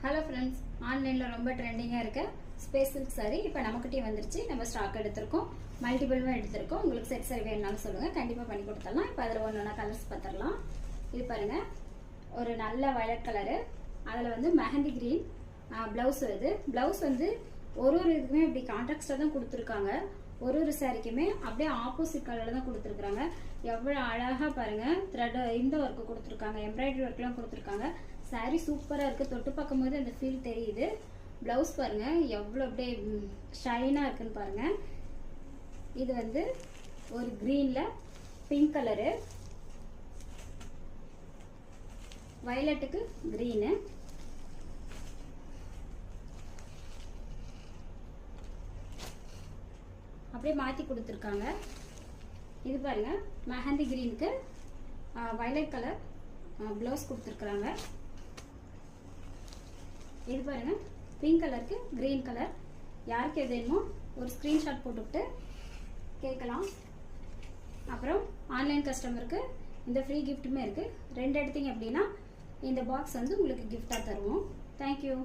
Hello friends, ஆன்லைனில் ரொம்ப ட்ரெண்டிங்காக இருக்க ஸ்பேஸ் சில்க் சாரீ இப்போ நம்மக்கிட்டே வந்துருச்சு. நம்ம ஸ்டாக் எடுத்திருக்கோம், மல்டிபிளும் எடுத்திருக்கோம். உங்களுக்கு செட் சாரீ வேணும்னாலும் சொல்லுங்கள், கண்டிப்பாக பண்ணி கொடுத்துடலாம். இப்போ அதில் ஒன்று கலர்ஸ் பார்த்துடலாம். இது பாருங்கள், ஒரு நல்ல வயலட் கலரு, அதில் வந்து மெஹந்தி க்ரீன் ப்ளவுஸ் வருது. ப்ளவுஸ் வந்து ஒரு இதுக்குமே இப்படி கான்ட்ராக்டாக தான் கொடுத்துருக்காங்க. ஒரு சாரிக்குமே அப்படியே ஆப்போசிட் கலரில் தான் கொடுத்துருக்குறாங்க. எவ்வளோ அழகாக பாருங்கள், த்ரெட் இந்த ஒர்க்கு கொடுத்துருக்காங்க, எம்ப்ராய்டரி ஒர்க்லாம் கொடுத்துருக்காங்க. சாரீ சூப்பராக இருக்குது. தொட்டு பார்க்கும்போது அந்த ஃபீல் தெரியுது. ப்ளவுஸ் பாருங்கள் எவ்வளோ அப்படியே ஷைனாக இருக்குன்னு பாருங்கள். இது வந்து ஒரு க்ரீனில் பிங்க் கலரு, வயலட்டுக்கு க்ரீனு, அப்படியே மாற்றி கொடுத்துருக்காங்க. இது பாருங்க, மெஹந்தி கிரீனுக்கு வயலட் கலர் ப்ளவுஸ் கொடுத்துருக்குறாங்க. இது பாருங்க, பிங்க் கலருக்கு கிரீன் கலர். யாருக்கு எது வேணுமோ ஒரு ஸ்க்ரீன்ஷாட் போட்டுவிட்டு கேட்கலாம். அப்புறம் ஆன்லைன் கஸ்டமருக்கு இந்த ஃப்ரீ கிஃப்ட்டுமே இருக்குது. 2 எடுத்தீங்க அப்படின்னா இந்த பாக்ஸ் வந்து உங்களுக்கு கிஃப்டாக தருவோம். தேங்க்யூ.